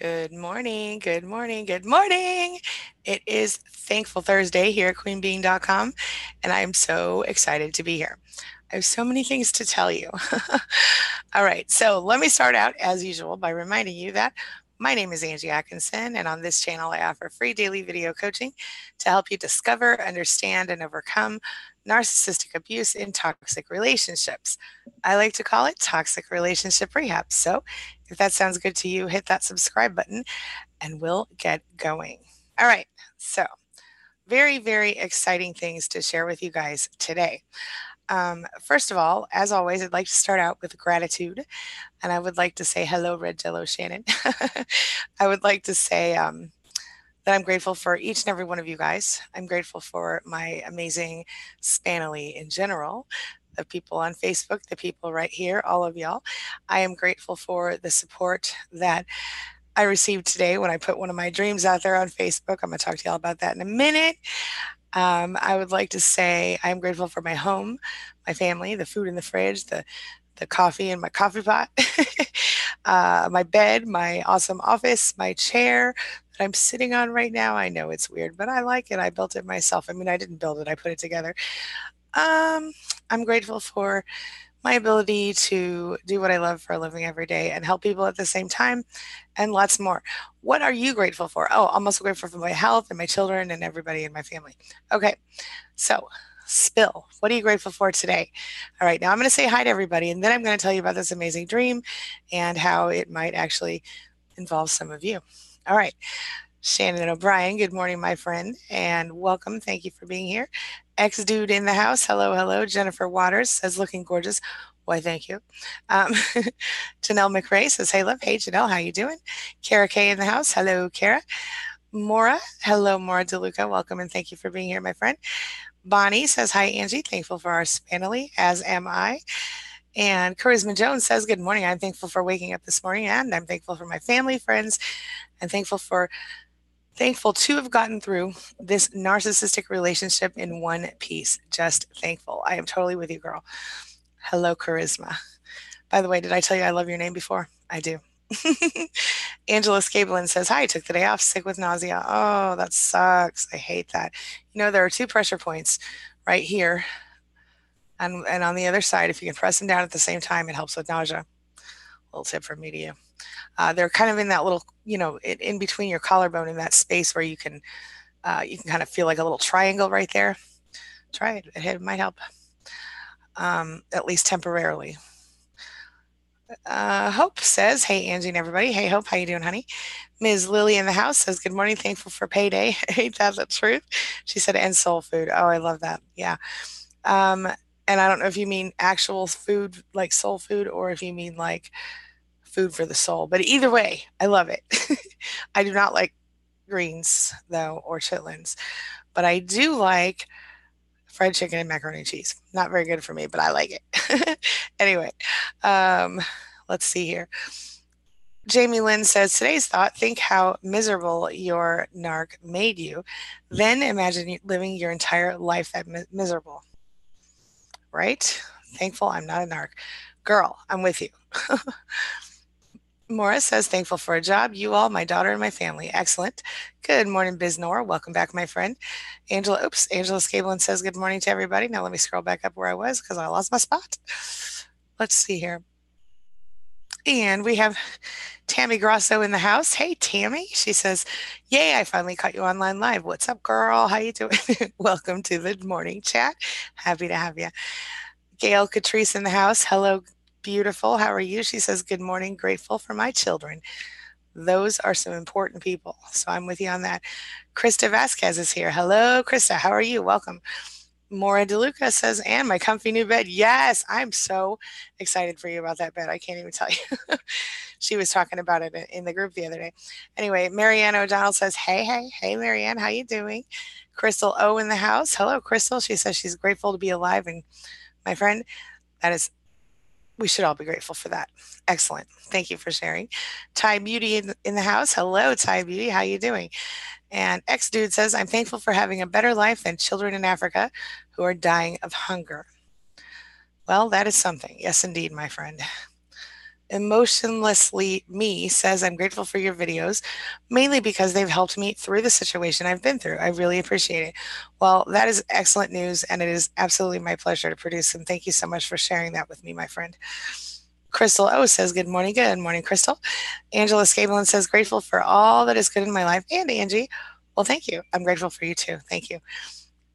Good morning, good morning, good morning. It is Thankful Thursday here at queenbeing.com, and I am so excited to be here. I have so many things to tell you. All right, so let me start out as usual by reminding you that my name is Angie Atkinson, and on this channel, I offer free daily video coaching to help you discover, understand, and overcome narcissistic abuse in toxic relationships. I like to call it toxic relationship rehab. So if that sounds good to you, hit that subscribe button and we'll get going. All right, so very, very exciting things to share with you guys today. First of all, as always, I'd like to start out with gratitude. And I would like to say hello, Red Jello Shannon. I would like to say that I'm grateful for each and every one of you guys. I'm grateful for my amazing Spanily in general, the people on Facebook, the people right here, all of y'all. I am grateful for the support that I received today when I put one of my dreams out there on Facebook. I'm going to talk to y'all about that in a minute. I would like to say I'm grateful for my home, my family, the food in the fridge, the coffee in my coffee pot, my bed, my awesome office, my chair that I'm sitting on right now. I know it's weird, but I like it. I built it myself. I mean, I didn't build it, I put it together. I'm grateful for my ability to do what I love for a living every day and help people at the same time, and lots more. What are you grateful for? Oh, I'm also grateful for my health and my children and everybody in my family. Okay, so spill. What are you grateful for today? All right, now I'm going to say hi to everybody, and then I'm going to tell you about this amazing dream and how it might actually involve some of you. All right. Shannon O'Brien, good morning, my friend, and welcome. Thank you for being here. Ex dude in the house, hello, hello. Jennifer Waters says, looking gorgeous. Why, thank you. Um, Janelle McRae says, hey, love. Hey, Janelle, how you doing? Kara K in the house, hello, Kara. Mora, hello, Mora DeLuca, welcome, and thank you for being here, my friend. Bonnie says, hi, Angie, thankful for our Spanily, as am I. And Charisma Jones says, good morning. I'm thankful for waking up this morning, and I'm thankful for my family, friends, and thankful to have gotten through this narcissistic relationship in one piece. Just thankful. I am totally with you, girl. Hello, Charisma. By the way, did I tell you I love your name before? I do. Angela Scablin says, hi, took the day off, sick with nausea. Oh, that sucks. I hate that. You know, there are two pressure points right here and on the other side. If you can press them down at the same time, it helps with nausea. Little tip from me to you. They're kind of in that little, in between your collarbone, in that space where you can kind of feel like a little triangle right there. Try it. It might help, at least temporarily. Hope says, hey, Angie and everybody. Hey, Hope, how you doing, honey? Ms. Lily in the house says, good morning, thankful for payday. Ain't that the truth? She said, and soul food. Oh, I love that. Yeah. Um, and I don't know if you mean actual food, like soul food, or if you mean like food for the soul. But either way, I love it. I do not like greens, though, or chitlins, but I do like fried chicken and macaroni and cheese. Not very good for me, but I like it. Anyway, um, let's see here. Jamie Lynn says, today's thought, think how miserable your narc made you. Then imagine living your entire life that miserable. Right? Thankful I'm not a narc. Girl, I'm with you. Morris says, thankful for a job, you all, my daughter, and my family. Excellent. Good morning, Biznor. Welcome back, my friend. Angela Scablin says, good morning to everybody. Now let me scroll back up where I was because I lost my spot. Let's see here. And we have Tammy Grosso in the house. Hey, Tammy. She says, yay, I finally caught you online live. What's up, girl? How you doing? Welcome to the morning chat. Happy to have you. Gail Catrice in the house. Hello, beautiful. How are you? She says, good morning. Grateful for my children. Those are some important people. So I'm with you on that. Krista Vasquez is here. Hello, Krista. How are you? Welcome. Maura DeLuca says, and my comfy new bed. Yes, I'm so excited for you about that bed. I can't even tell you. She was talking about it in the group the other day. Anyway, Marianne O'Donnell says, hey, Marianne, how you doing? Crystal O in the house. Hello, Crystal. She says she's grateful to be alive. And my friend, we should all be grateful for that. Excellent. Thank you for sharing. Thai Beauty in the house. Hello, Thai Beauty. How you doing? And X Dude says, I'm thankful for having a better life than children in Africa who are dying of hunger. Well, that is something. Yes, indeed, my friend. Emotionlessly Me says, I'm grateful for your videos, mainly because they've helped me through the situation I've been through. I really appreciate it. Well, that is excellent news, and it is absolutely my pleasure to produce them. Thank you so much for sharing that with me, my friend. Crystal O says, good morning. Good morning, Crystal. Angela Scablin says, grateful for all that is good in my life. And Angie, well, thank you. I'm grateful for you too. Thank you.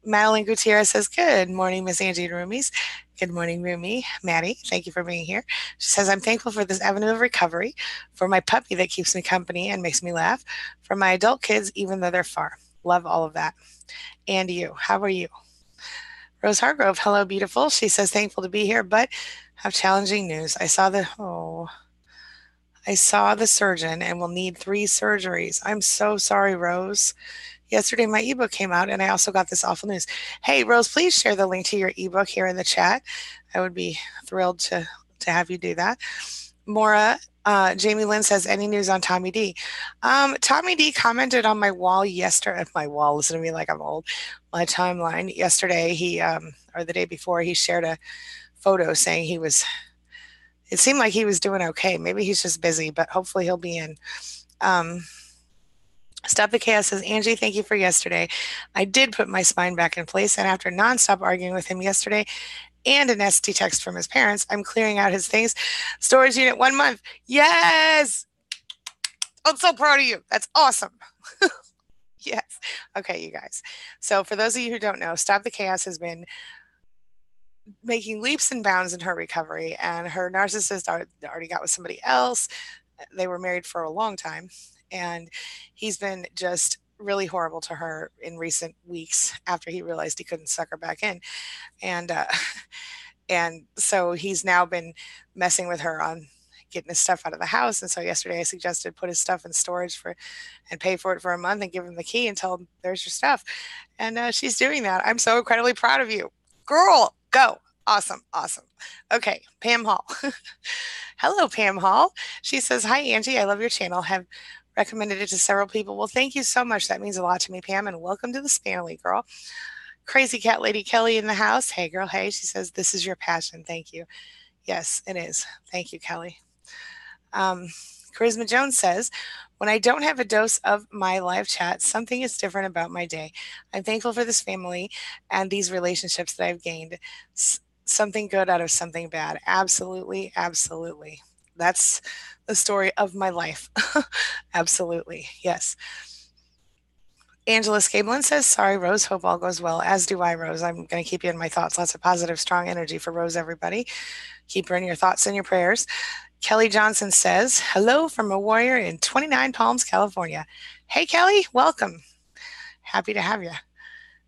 Madeline Gutierrez says, good morning, Miss Angie and Roomies. Good morning, Roomie. Maddie, thank you for being here. She says, I'm thankful for this avenue of recovery, for my puppy that keeps me company and makes me laugh, for my adult kids, even though they're far. Love all of that. And you, how are you? Rose Hargrove, hello, beautiful. She says, thankful to be here, but have challenging news. I saw the surgeon and will need 3 surgeries. I'm so sorry, Rose. Yesterday, my ebook came out, and I also got this awful news. Hey, Rose, please share the link to your ebook here in the chat. I would be thrilled to have you do that. Mora, Jamie Lynn says, any news on Tommy D? Tommy D commented on my wall yesterday. My wall, listen to me like I'm old. My timeline yesterday, or the day before, he shared a photo saying it seemed like he was doing okay. Maybe he's just busy, but hopefully he'll be in. Stop the Chaos says, Angie, thank you for yesterday. I did put my spine back in place, and after nonstop arguing with him yesterday and an SD text from his parents, I'm clearing out his things. Storage unit 1 month. Yes! I'm so proud of you. That's awesome. Yes. Okay, you guys. So for those of you who don't know, Stop the Chaos has been making leaps and bounds in her recovery, and her narcissist already got with somebody else. They were married for a long time, and he's been just really horrible to her in recent weeks after he realized he couldn't suck her back in. And and so he's now been messing with her on getting his stuff out of the house. And so yesterday I suggested put his stuff in storage and pay for it for a month and give him the key and tell him there's your stuff. And she's doing that. I'm so incredibly proud of you, girl. Go. Awesome. Awesome. Okay. Pam Hall. Hello, Pam Hall. She says, hi, Angie. I love your channel. Have recommended it to several people. Well, thank you so much. That means a lot to me, Pam, and welcome to the Spanily, girl. Crazy Cat Lady Kelly in the house. Hey, girl. Hey. She says, this is your passion. Thank you. Yes, it is. Thank you, Kelly. Charisma Jones says, when I don't have a dose of my live chat, something is different about my day. I'm thankful for this family and these relationships that I've gained. Something good out of something bad. Absolutely, absolutely. That's the story of my life. Absolutely, yes. Angela Scablin says, sorry, Rose. Hope all goes well. As do I, Rose. I'm going to keep you in my thoughts. Lots of positive, strong energy for Rose, everybody. Keep her in your thoughts and your prayers. Kelly Johnson says, hello from a warrior in 29 Palms, California. Hey, Kelly, welcome. Happy to have you.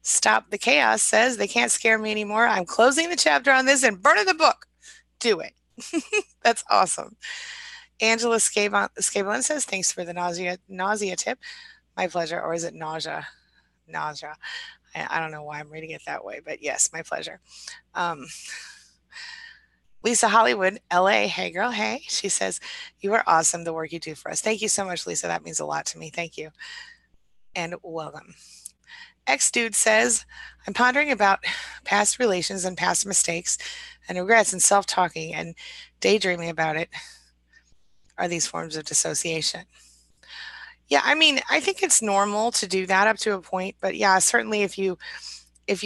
Stop the Chaos says, they can't scare me anymore. I'm closing the chapter on this and burning the book. Do it. That's awesome. Angela Scablin says, thanks for the nausea tip. My pleasure. Or is it nausea? Nausea. I don't know why I'm reading it that way, but yes, my pleasure. Lisa Hollywood, LA. Hey, girl. Hey. She says, you are awesome, the work you do for us. Thank you so much, Lisa. That means a lot to me. Thank you. And welcome. X-Dude says, I'm pondering about past relations and past mistakes and regrets and self-talking and daydreaming about it. Are these forms of dissociation? Yeah, I mean, I think it's normal to do that up to a point, but yeah, certainly if you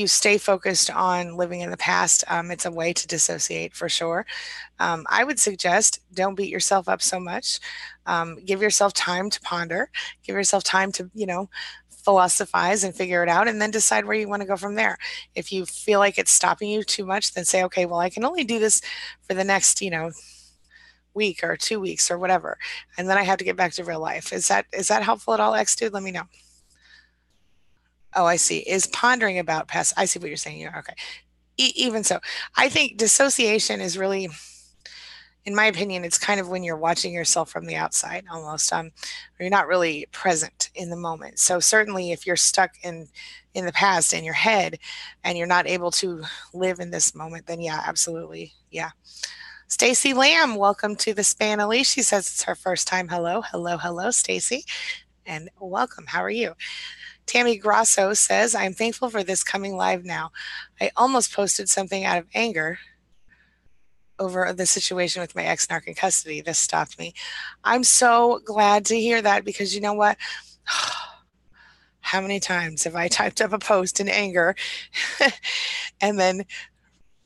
stay focused on living in the past, it's a way to dissociate for sure. I would suggest don't beat yourself up so much. Give yourself time to ponder. Give yourself time to, philosophize and figure it out, and then decide where you want to go from there. If you feel like it's stopping you too much, then say, okay, well, I can only do this for the next, week or 2 weeks or whatever, and then I have to get back to real life. Is that helpful at all, X dude? Let me know. Oh, I see. Is pondering about past. I see what you're saying here. Okay. Even so, I think dissociation is really, in my opinion, it's kind of when you're watching yourself from the outside almost, or you're not really present in the moment. So certainly if you're stuck in the past in your head and you're not able to live in this moment, then yeah, absolutely. Yeah. Stacy Lamb, welcome to the Spanily. She says it's her first time. Hello, hello, hello, Stacy, and welcome. How are you? Tammy Grasso says, I'm thankful for this coming live now. I almost posted something out of anger over the situation with my ex-narc in custody. This stopped me. I'm so glad to hear that because you know what? How many times have I typed up a post in anger and then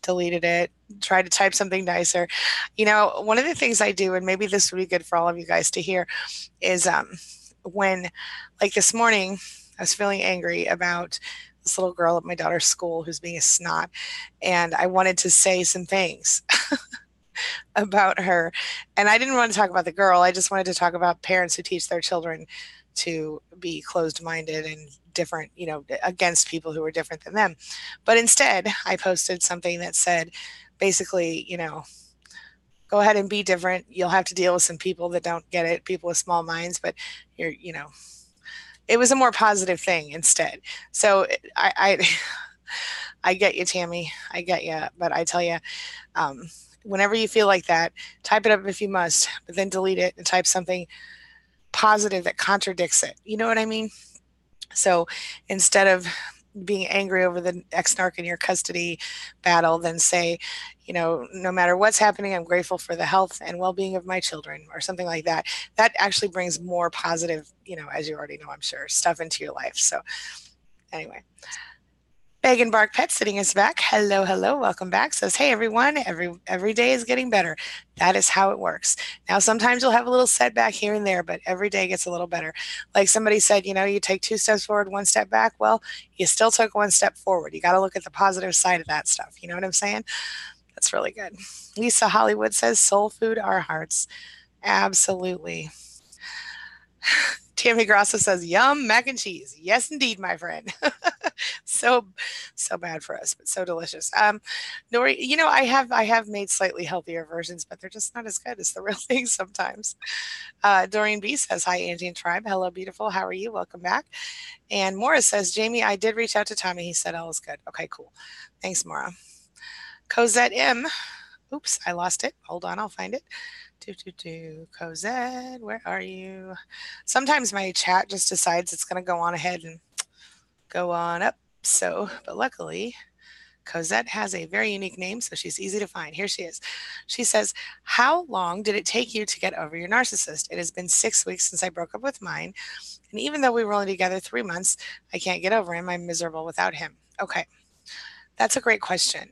deleted it, tried to type something nicer? You know, one of the things I do, and maybe this would be good for all of you guys to hear, is when, like this morning, I was feeling angry about this little girl at my daughter's school who's being a snot, and I wanted to say some things about her. And I didn't want to talk about the girl. I just wanted to talk about parents who teach their children to be closed minded and different, you know, against people who are different than them. But instead, I posted something that said, basically, you know, go ahead and be different. You'll have to deal with some people that don't get it, people with small minds, but you're, you know, it was a more positive thing instead. So I get you, Tammy. I get you. But I tell you, um, whenever you feel like that, type it up if you must, but then delete it and type something positive that contradicts it. You know what I mean? So instead of being angry over the ex-narc in your custody battle, then say, you know, no matter what's happening, I'm grateful for the health and well-being of my children, or something like that. That actually brings more positive, you know, as you already know, I'm sure, stuff into your life. So anyway. Bag and Bark Pet Sitting is back. Hello, hello, welcome back. Says, hey everyone, every day is getting better. That is how it works. Now sometimes you'll have a little setback here and there, but every day gets a little better. Like somebody said, you know, you take 2 steps forward, 1 step back. Well, you still took 1 step forward. You got to look at the positive side of that stuff. You know what I'm saying? That's really good. Lisa Hollywood says, soul food, our hearts. Absolutely. Tammy Grasso says, yum, mac and cheese. Yes, indeed, my friend. so bad for us, but so delicious. Nori, you know, I have made slightly healthier versions, but they're just not as good as the real thing sometimes. Doreen B says, hi, Angie and Tribe. Hello, beautiful. How are you? Welcome back. And Morris says, Jamie, I did reach out to Tommy. He said all is good. Okay, cool. Thanks, Maura. Cosette M. Oops, I lost it. Hold on, I'll find it. Cosette, where are you? Sometimes my chat just decides it's going to go on ahead and go on up. So, but luckily, Cosette has a very unique name, so she's easy to find. Here she is. She says, how long did it take you to get over your narcissist? It has been 6 weeks since I broke up with mine. And even though we were only together 3 months, I can't get over him. I'm miserable without him. Okay. That's a great question.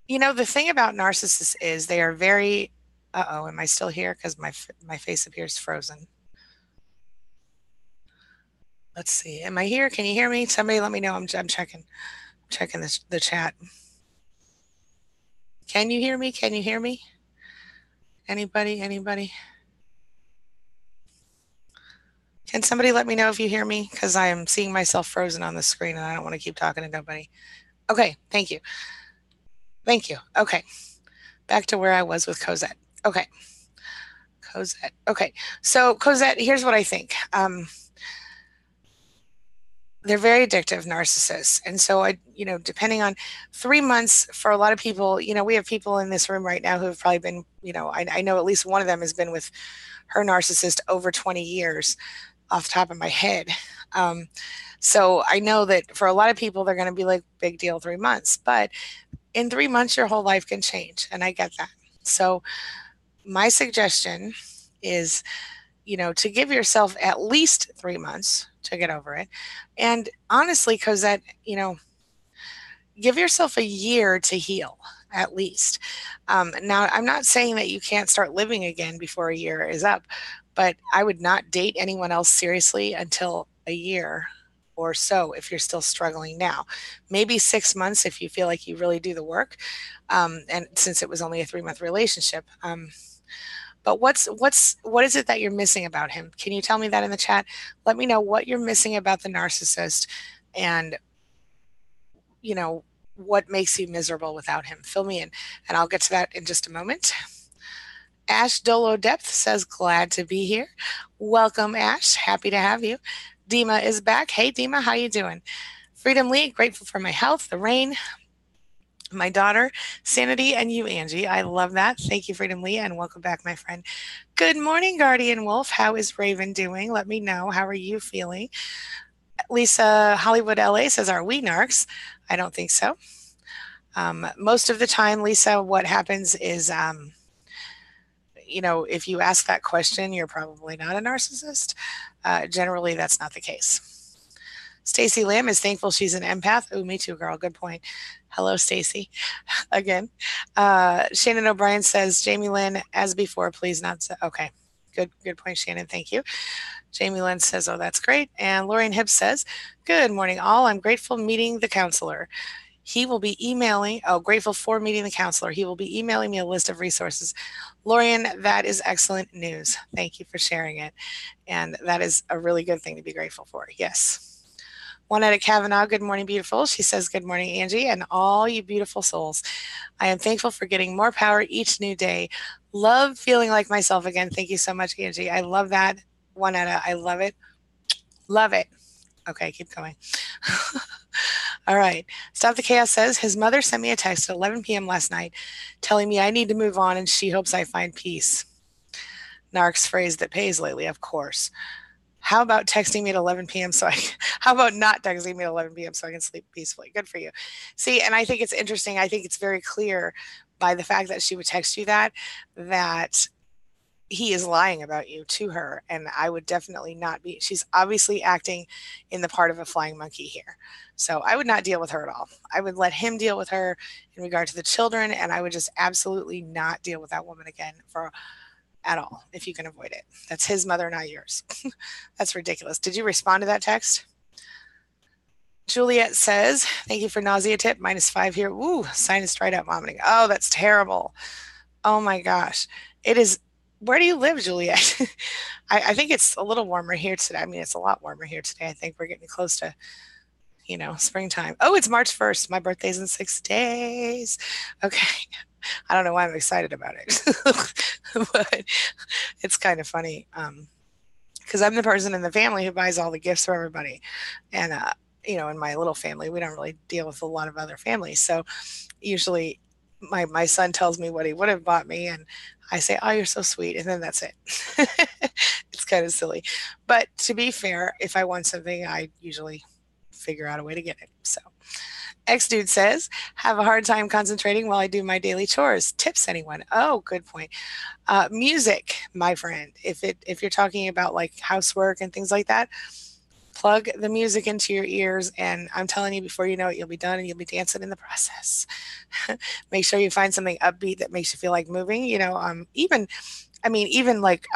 You know, the thing about narcissists is they are very, uh-oh, am I still here? Because my face appears frozen. Let's see. Am I here? Can you hear me? Somebody let me know. I'm checking the chat. Can you hear me? Can you hear me? Anybody? Anybody? Can somebody let me know if you hear me? Because I am seeing myself frozen on the screen and I don't want to keep talking to nobody. Okay, thank you. Thank you. Okay. Back to where I was with Cosette. Okay. Cosette. Okay. So Cosette, here's what I think. They're very addictive narcissists. And so I, you know, depending on 3 months for a lot of people, you know, we have people in this room right now who have probably been, you know, I know at least one of them has been with her narcissist over 20 years off the top of my head. So I know that for a lot of people, they're going to be like, big deal, 3 months. But in 3 months, your whole life can change. And I get that. So my suggestion is, you know, to give yourself at least 3 months to get over it. And honestly, Cosette, you know, give yourself a year to heal at least. Now, I'm not saying that you can't start living again before a year is up, but I would not date anyone else seriously until a year or so if you're still struggling now. Maybe 6 months if you feel like you really do the work. And since it was only a 3-month relationship. But what is it that you're missing about him? Can you tell me that in the chat? Let me know what you're missing about the narcissist and, you know, what makes you miserable without him. Fill me in, and I'll get to that in just a moment. Ash Dolo Depth says, glad to be here. Welcome, Ash. Happy to have you. Dima is back. Hey, Dima, how you doing? Freedom Lee, grateful for my health, the rain, my daughter, Sanity, and you, Angie. I love that. Thank you, Freedom Lee, and welcome back, my friend. Good morning, Guardian Wolf. How is Raven doing? Let me know. How are you feeling? Lisa Hollywood LA says, are we narcs? I don't think so. Most of the time, Lisa, what happens is, if you ask that question, you're probably not a narcissist. Generally, that's not the case. Stacy Lamb is thankful she's an empath. Oh, me too, girl. Good point. Hello, Stacy. Again. Shannon O'Brien says, Jamie Lynn, as before, please not. Okay. Good point, Shannon. Thank you. Jamie Lynn says, oh, that's great. And Lorian Hibbs says, good morning, all. I'm grateful meeting the counselor. He will be emailing, grateful for meeting the counselor. He will be emailing me a list of resources. Lorian, that is excellent news. Thank you for sharing it. And that is a really good thing to be grateful for. Yes. Juanetta Kavanaugh, good morning, beautiful. She says, good morning, Angie, and all you beautiful souls. I am thankful for getting more power each new day. Love feeling like myself again. Thank you so much, Angie. I love that. Juanetta, I love it. Love it. Okay, keep going. All right. Stop the Chaos says, his mother sent me a text at 11 p.m. last night telling me I need to move on and she hopes I find peace. Narc's phrase that pays lately, of course. How about texting me at 11 p.m. How about not texting me at 11 p.m. so I can sleep peacefully? Good for you. See, and I think it's interesting. I think it's very clear by the fact that she would text you that he is lying about you to her. And I would definitely not be. She's obviously acting in the part of a flying monkey here. So I would not deal with her at all. I would let him deal with her in regard to the children. And I would just absolutely not deal with that woman again at all, if you can avoid it. That's his mother, not yours. That's ridiculous. Did you respond to that text? Juliet says, thank you for nausea tip, -5 here. Ooh, sinus dried up vomiting. Oh, that's terrible. Oh my gosh. It is. Where do you live, Juliet? I think it's a little warmer here today. I mean, it's a lot warmer here today. I think we're getting close to, springtime. Oh, it's March 1st. My birthday's in 6 days. Okay. I don't know why I'm excited about it, but it's kind of funny. Because I'm the person in the family who buys all the gifts for everybody. And, in my little family, we don't really deal with a lot of other families. So usually my son tells me what he would have bought me, and I say, oh, you're so sweet. And then that's it. It's kind of silly. But to be fair, if I want something, I usually figure out a way to get it. So X dude says, have a hard time concentrating while I do my daily chores. Tips, anyone? Oh, good point. Music, my friend. If you're talking about like housework and things like that, plug the music into your ears, and I'm telling you, before you know it, you'll be done and you'll be dancing in the process. Make sure you find something upbeat that makes you feel like moving. Even like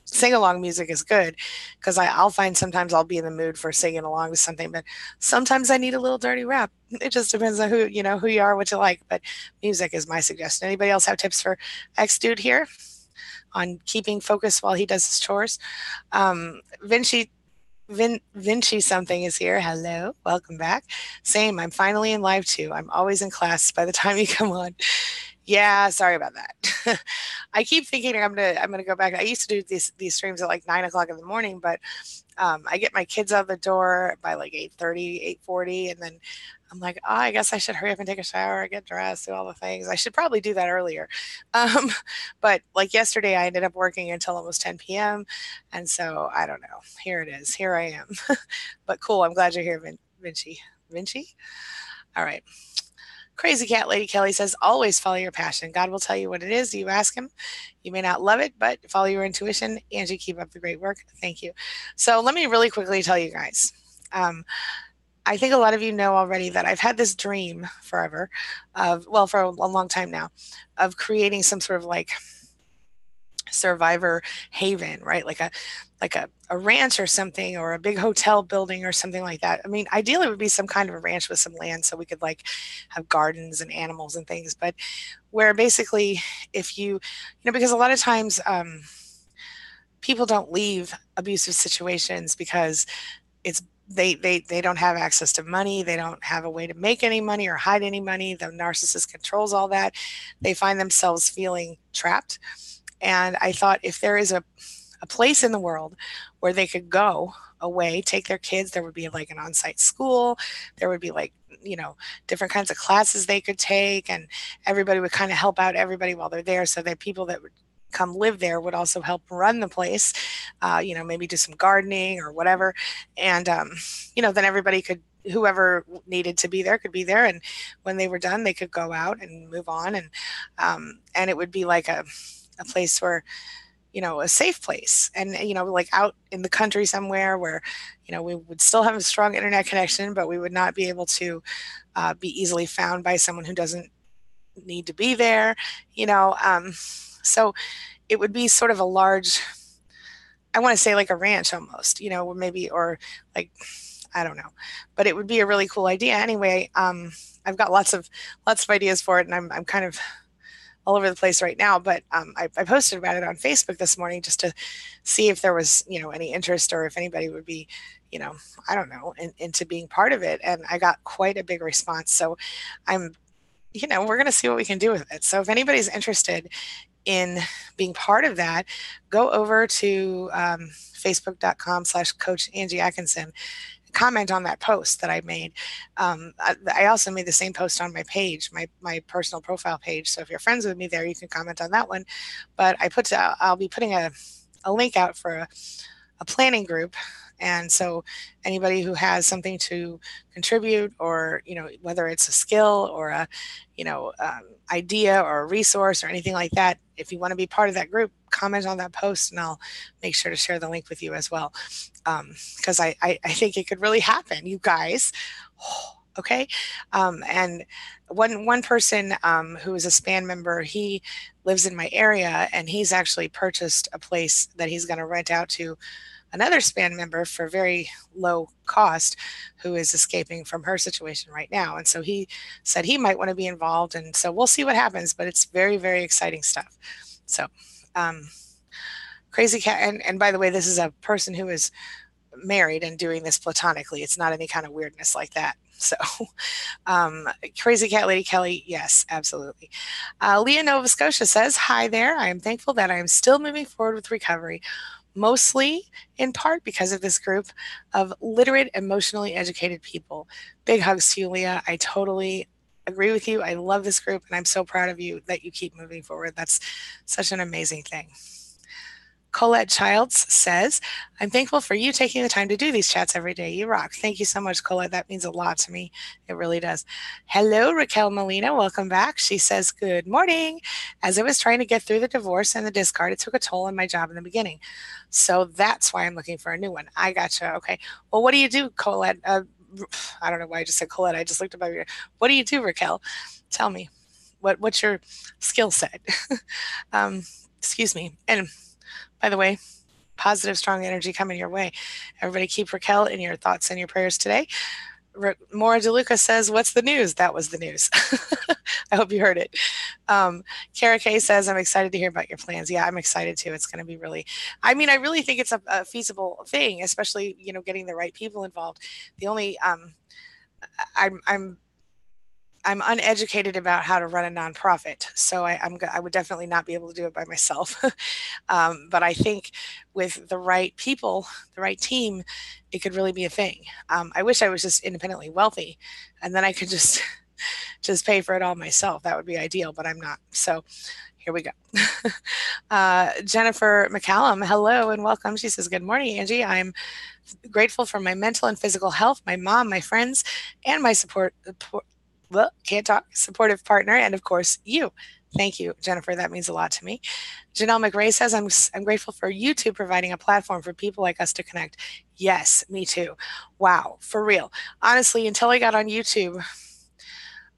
sing along music is good, because I'll find sometimes I'll be in the mood for singing along with something, but sometimes I need a little dirty rap. It just depends on who you are, what you like. But music is my suggestion. Anybody else have tips for X dude here on keeping focus while he does his chores? Vinci something is here. Hello, welcome back. Same. I'm finally in live too. I'm always in class by the time you come on. Yeah, sorry about that. I keep thinking I'm gonna go back. I used to do these streams at like 9 o'clock in the morning, but I get my kids out the door by like 8:30, 8:40, and then I'm like, oh, I guess I should hurry up and take a shower, get dressed, do all the things. I should probably do that earlier. Um, but like yesterday, I ended up working until almost 10 p.m. And so I don't know. Here it is. Here I am. But cool. I'm glad you're here, Vinci. Vinci? All right. Crazy Cat Lady Kelly says, always follow your passion. God will tell you what it is. You ask him. You may not love it, but follow your intuition. Angie, keep up the great work. Thank you. So let me really quickly tell you guys. I think a lot of you know already that I've had this dream forever for a long time now, of creating some sort of like survivor haven, right? Like a ranch or something, or a big hotel building or something like that. I mean, ideally it would be some kind of a ranch with some land so we could like have gardens and animals and things, but where basically if because a lot of times people don't leave abusive situations because they don't have access to money. They don't have a way to make any money or hide any money. The narcissist controls all that. They find themselves feeling trapped. And I thought, if there is a place in the world where they could go away, take their kids, there would be like an on-site school. There would be like, different kinds of classes they could take, and everybody would kind of help out everybody while they're there, so that people that would come live there would also help run the place, maybe do some gardening or whatever. And, then everybody could whoever needed to be there could be there, and when they were done, they could go out and move on, and it would be like a place where, a safe place, and like out in the country somewhere where, we would still have a strong internet connection, but we would not be able to be easily found by someone who doesn't need to be there, so it would be sort of a large, I want to say like a ranch almost, or maybe, or like, I don't know, but it would be a really cool idea. Anyway, I've got lots of ideas for it, and I'm kind of all over the place right now. But I posted about it on Facebook this morning just to see if there was, any interest, or if anybody would be, I don't know, into being part of it. And I got quite a big response. So I'm, we're going to see what we can do with it. So if anybody's interested in being part of that, go over to facebook.com/Coach Angie Atkinson. Comment on that post that I made. I also made the same post on my page, my personal profile page. So if you're friends with me there, you can comment on that one. But I'll be putting a link out for a planning group. And so anybody who has something to contribute, or, whether it's a skill or a, idea or a resource or anything like that, if you want to be part of that group, comment on that post, and I'll make sure to share the link with you as well. Because I think it could really happen, you guys. Okay. And one person who is a SPAN member, he lives in my area, and he's actually purchased a place that he's going to rent out to another SPAN member for very low cost, who is escaping from her situation right now. And so he said he might want to be involved. And so we'll see what happens, but it's very, very exciting stuff. So Crazy Cat, and by the way, this is a person who is married and doing this platonically. It's not any kind of weirdness like that. So Crazy Cat Lady Kelly, yes, absolutely. Leah, Nova Scotia says, hi there. I am thankful that I am still moving forward with recovery, mostly in part because of this group of literate, emotionally educated people. Big hugs to you, Leah. I totally agree with you. I love this group, and I'm so proud of you that you keep moving forward. That's such an amazing thing. Colette Childs says, I'm thankful for you taking the time to do these chats every day. You rock. Thank you so much, Colette. That means a lot to me. It really does. Hello, Raquel Molina. Welcome back. She says, good morning. As I was trying to get through the divorce and the discard, it took a toll on my job in the beginning. So that's why I'm looking for a new one. I gotcha. Okay. Well, what do you do, Colette? I don't know why I just said Colette. I just looked above your. What do you do, Raquel? Tell me. What's your skill set? Excuse me. And by the way, positive, strong energy coming your way. Everybody keep Raquel in your thoughts and your prayers today. Maura DeLuca says, what's the news? That was the news. I hope you heard it. Kara Kay says, I'm excited to hear about your plans. Yeah, I'm excited too. It's going to be really, I really think it's a feasible thing, especially, getting the right people involved. The only, I'm uneducated about how to run a nonprofit, so I would definitely not be able to do it by myself. But I think with the right people, the right team, it could really be a thing. I wish I was just independently wealthy, and then I could just pay for it all myself. That would be ideal, but I'm not. So here we go. Jennifer McCallum, hello and welcome. She says, good morning, Angie. I'm grateful for my mental and physical health, my mom, my friends, and my supportive partner, and of course you. Thank you, Jennifer. That means a lot to me. Janelle McRae says, I'm grateful for YouTube providing a platform for people like us to connect. Yes, me too. Wow, for real. Honestly, until I got on YouTube,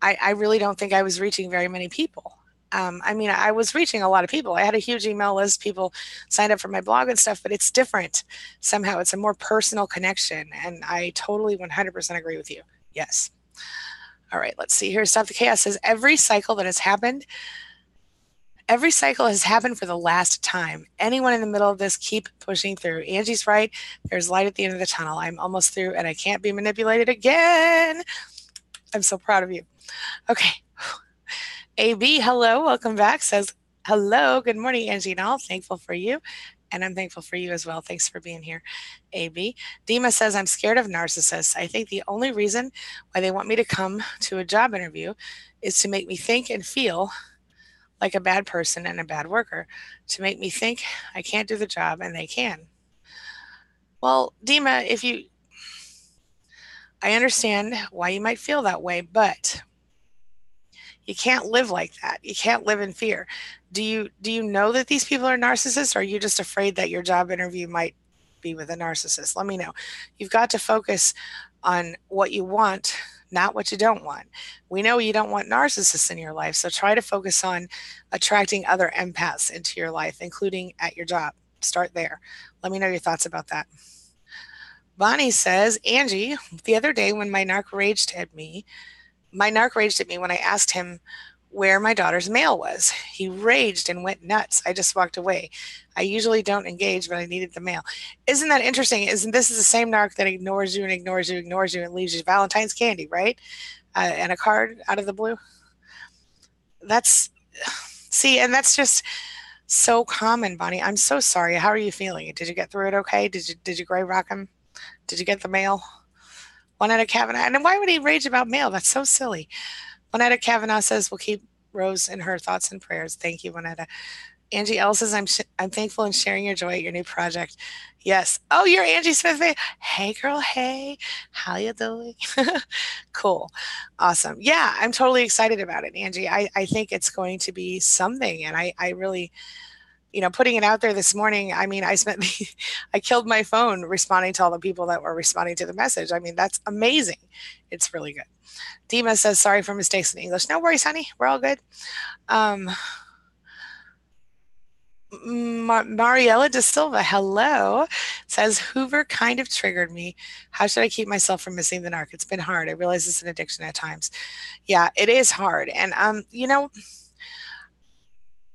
I really don't think I was reaching very many people. I was reaching a lot of people. I had a huge email list. People signed up for my blog and stuff, but it's different. Somehow it's a more personal connection. And I totally 100% agree with you. Yes. All right, let's see here. Stop the Chaos says, every cycle has happened for the last time. Anyone in the middle of this, keep pushing through. Angie's right. There's light at the end of the tunnel. I'm almost through, and I can't be manipulated again. I'm so proud of you. Okay. AB, hello, welcome back, says, hello, good morning, Angie and all. Thankful for you. And I'm thankful for you as well. Thanks for being here, AB. Dima says, I'm scared of narcissists. I think the only reason why they want me to come to a job interview is to make me think and feel like a bad person and a bad worker, to make me think I can't do the job and they can. Well, Dima, I understand why you might feel that way, but you can't live like that. You can't live in fear. Do you know that these people are narcissists, or are you just afraid that your job interview might be with a narcissist? Let me know. You've got to focus on what you want, not what you don't want. We know you don't want narcissists in your life, so try to focus on attracting other empaths into your life, including at your job. Start there. Let me know your thoughts about that. Bonnie says, Angie, the other day when my narc raged at me when I asked him where my daughter's mail was. He raged and went nuts. I just walked away. I usually don't engage, but I needed the mail. Isn't that interesting? Isn't this is the same narc that ignores you and ignores you, ignores you, and leaves you Valentine's candy, right? And a card out of the blue. That's see, and that's just so common, Bonnie. I'm so sorry. How are you feeling? Did you get through it okay? Did you gray rock him? Did you get the mail? Juanetta Kavanaugh. And why would he rage about mail? That's so silly. Juanetta Kavanaugh says, we'll keep Rose in her thoughts and prayers. Thank you, Juanetta. Angie L says, I'm thankful in sharing your joy at your new project. Yes. Oh, you're Angie Smith. Hey, girl. Hey, how you doing? Cool. Awesome. Yeah, I'm totally excited about it, Angie. I think it's going to be something. And I really, putting it out there this morning, I mean, I killed my phone responding to all the people that were responding to the message. I mean, that's amazing. It's really good. Dima says, sorry for mistakes in English. No worries, honey. We're all good. Um, Mariella De Silva, hello, says, Hoover kind of triggered me. How should I keep myself from missing the narc? It's been hard. I realize it's an addiction at times. Yeah, it is hard. And,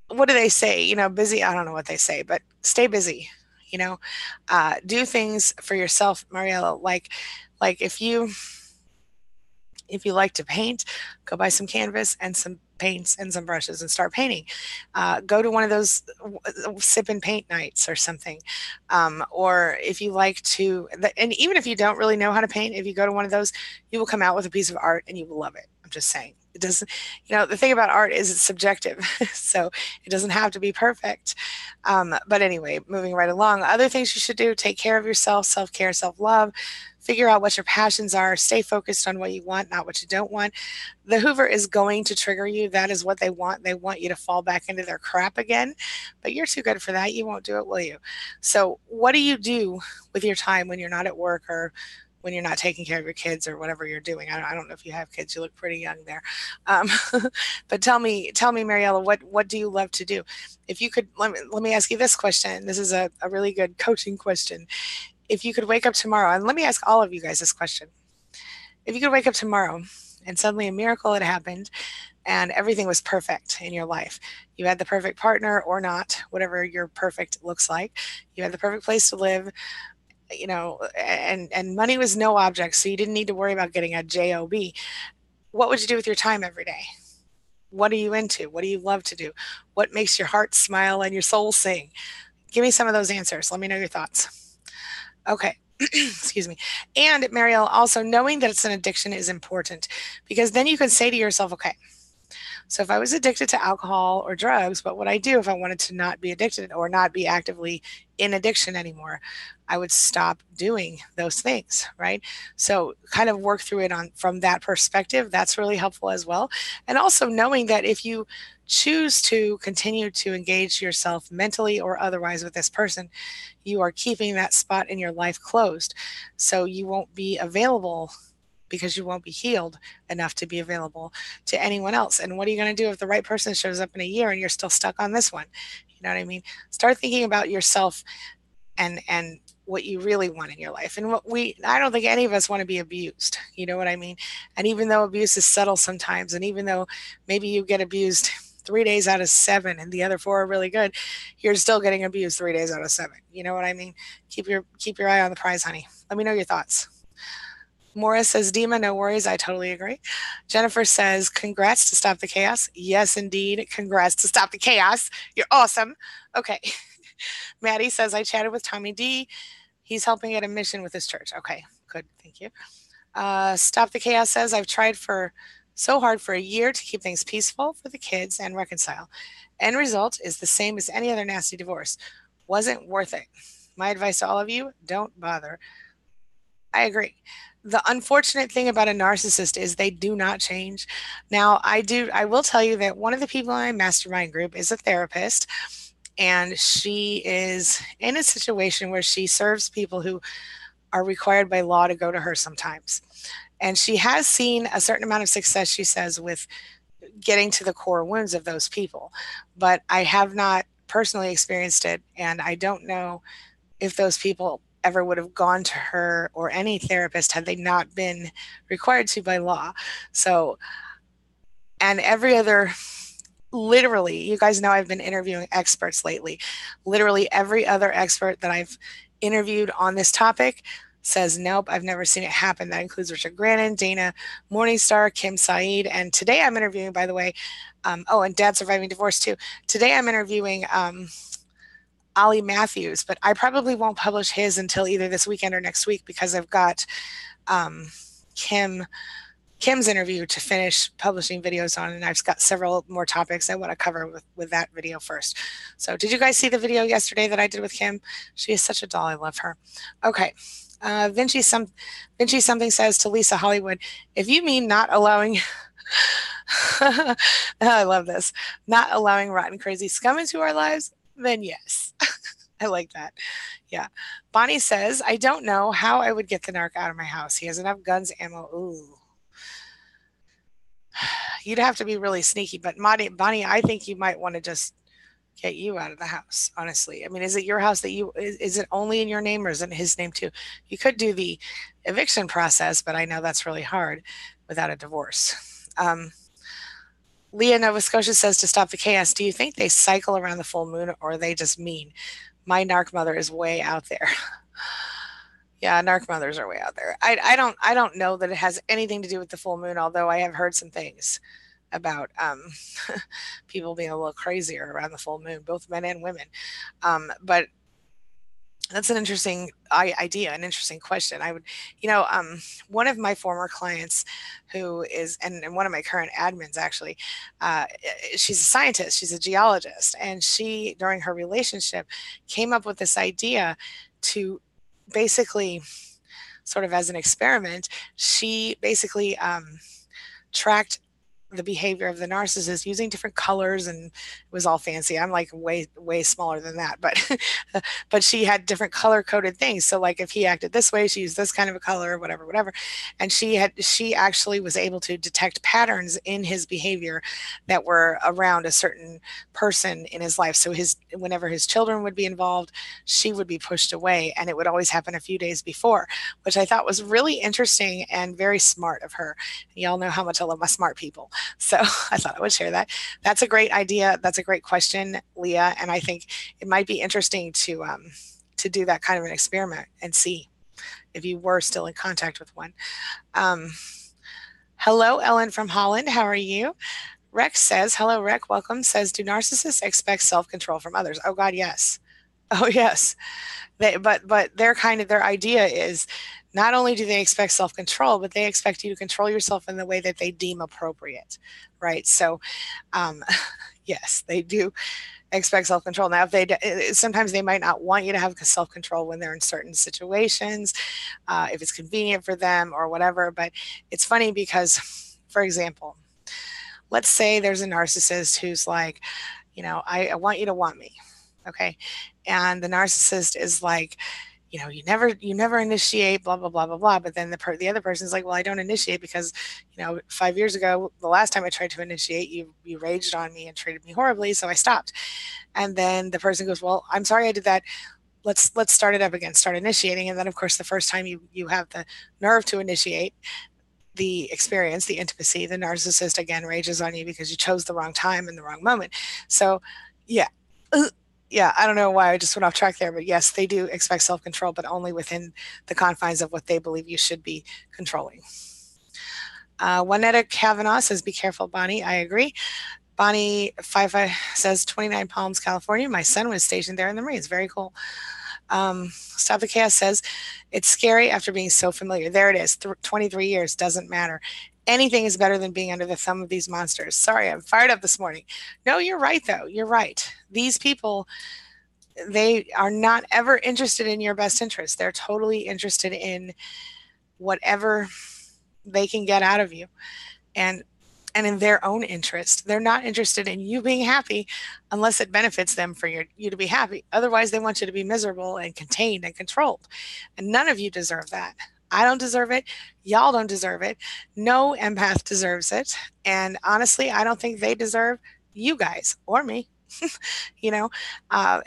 what do they say? Busy. I don't know what they say, but stay busy. Do things for yourself, Mariella. Like if you like to paint, go buy some canvas and some paints and some brushes and start painting. Go to one of those sip and paint nights or something. Or if you like to, and even if you don't really know how to paint, if you go to one of those, you will come out with a piece of art and you will love it. I'm just saying. It doesn't, the thing about art is it's subjective. So it doesn't have to be perfect. But anyway, moving right along, other things you should do: take care of yourself, self care, self love. Figure out what your passions are. Stay focused on what you want, not what you don't want. The Hoover is going to trigger you. That is what they want. They want you to fall back into their crap again. But you're too good for that. You won't do it, will you? So, what do you do with your time when you're not at work, or when you're not taking care of your kids, or whatever you're doing? I don't know if you have kids. You look pretty young there. Um, but tell me, Mariella, what do you love to do? If you could, let me ask you this question. This is a really good coaching question. If you could wake up tomorrow, and let me ask all of you guys this question. If you could wake up tomorrow and suddenly a miracle had happened and everything was perfect in your life, you had the perfect partner or not, whatever your perfect looks like, you had the perfect place to live, and money was no object, so you didn't need to worry about getting a job. What would you do with your time every day? What are you into? What do you love to do? What makes your heart smile and your soul sing? Give me some of those answers. Let me know your thoughts. Okay. Excuse me. And Marielle, also knowing that it's an addiction is important, because then you can say to yourself, okay, so if I was addicted to alcohol or drugs, what would I do if I wanted to not be addicted or not be actively in addiction anymore? I would stop doing those things, right? So kind of work through it on from that perspective. That's really helpful as well. And also knowing that if you choose to continue to engage yourself mentally or otherwise with this person, you are keeping that spot in your life closed. So you won't be available, because you won't be healed enough to be available to anyone else. And what are you going to do if the right person shows up in a year and you're still stuck on this one? You know what I mean? Start thinking about yourself and what you really want in your life. And I don't think any of us want to be abused. You know what I mean? And even though abuse is subtle sometimes, and even though maybe you get abused 3 days out of 7 and the other 4 are really good, you're still getting abused 3 days out of 7. You know what I mean? Keep your eye on the prize, honey. Let me know your thoughts. Morris says, Dima, no worries. I totally agree. Jennifer says, congrats to Stop the Chaos. Yes, indeed. Congrats to Stop the Chaos. You're awesome. Okay. Maddie says, I chatted with Tommy D. He's helping at a mission with his church. Okay, good. Thank you. Stop the Chaos says, I've tried so hard for a year to keep things peaceful for the kids and reconcile. End result is the same as any other nasty divorce. Wasn't worth it. My advice to all of you, don't bother. I agree. the unfortunate thing about a narcissist is they do not change. Now, I will tell you that one of the people in my mastermind group is a therapist, and she is in a situation where she serves people who are required by law to go to her sometimes. And she has seen a certain amount of success, she says, with getting to the core wounds of those people. But I have not personally experienced it, and I don't know if those people ever would have gone to her or any therapist had they not been required to by law. So, and every other, literally, you guys know I've been interviewing experts lately. Literally every other expert that I've interviewed on this topic says, nope, I've never seen it happen. That includes Richard Grannon, Dana Morningstar, Kim Saeed. And today I'm interviewing, by the way, and Dad Surviving Divorce too. Today I'm interviewing Ollie Matthews, but I probably won't publish his until either this weekend or next week because I've got um, Kim Kim's interview to finish publishing videos on, and I've got several more topics I want to cover with that video first. So did you guys see the video yesterday that I did with Kim? She is such a doll. I love her. Okay. Vinci something says to Lisa Hollywood, if you mean not allowing I love this, not allowing rotten crazy scum into our lives, then yes. I like that. Yeah. Bonnie says, I don't know how I would get the narc out of my house. He has enough guns, ammo. Ooh. You'd have to be really sneaky, but Bonnie, I think you might want to just get you out of the house, honestly. I mean, is it your house that is it only in your name or is it in his name too? You could do the eviction process, but I know that's really hard without a divorce. Leah, Nova Scotia says to stop the chaos. Do you think they cycle around the full moon or are they just mean? My narc mother is way out there. Yeah, narc mothers are way out there. I don't know that it has anything to do with the full moon, although I have heard some things about people being a little crazier around the full moon, both men and women. But that's an interesting idea, an interesting question. I would, one of my former clients who is, and one of my current admins actually, she's a scientist, she's a geologist, and she, during her relationship, came up with this idea to basically, sort of as an experiment, she basically tracked the behavior of the narcissist using different colors, and it was all fancy. I'm like way smaller than that, but but she had different color coded things. So like if he acted this way, she used this kind of a color, whatever. And she actually was able to detect patterns in his behavior that were around a certain person in his life. So whenever his children would be involved, she would be pushed away, and it would always happen a few days before, which I thought was really interesting and very smart of her. Y'all know how much I love my smart people. So I thought I would share that. That's a great idea. That's a great question, Leah. And I think it might be interesting to do that kind of an experiment and see if you were still in contact with one. Hello, Ellen from Holland. How are you? Rex says, hello, Rick. Welcome. Says, do narcissists expect self-control from others? Oh, God, yes. Oh, yes. But their idea is not only do they expect self-control, but they expect you to control yourself in the way that they deem appropriate, right? So, yes, they do expect self-control. Now, sometimes they might not want you to have self-control when they're in certain situations, if it's convenient for them or whatever. But it's funny because, for example, let's say there's a narcissist who's like, I want you to want me, okay? And the narcissist is like, you never initiate, blah, blah, blah, blah, blah. But then the other person's like, well, I don't initiate because, 5 years ago, the last time I tried to initiate, you raged on me and treated me horribly. So I stopped. And then the person goes, well, I'm sorry I did that. Let's start it up again, start initiating. And then of course, the first time you have the nerve to initiate the experience, the intimacy, the narcissist again rages on you because you chose the wrong time and the wrong moment. So yeah. Yeah, I don't know why I just went off track there, but yes, they do expect self-control, but only within the confines of what they believe you should be controlling. Juanetta Kavanaugh says, be careful, Bonnie. I agree. Bonnie 55 says, 29 Palms, California. My son was stationed there in the Marines. Very cool. Stop the Chaos says, it's scary after being so familiar. There it is. 23 years, doesn't matter. Anything is better than being under the thumb of these monsters. Sorry, I'm fired up this morning. No, you're right, though. You're right. These people, they are not ever interested in your best interest. They're totally interested in whatever they can get out of you. And in their own interest. They're not interested in you being happy unless it benefits them for you to be happy. Otherwise, they want you to be miserable and contained and controlled. And none of you deserve that. I don't deserve it. Y'all don't deserve it. No empath deserves it. And honestly, I don't think they deserve you guys or me. You know,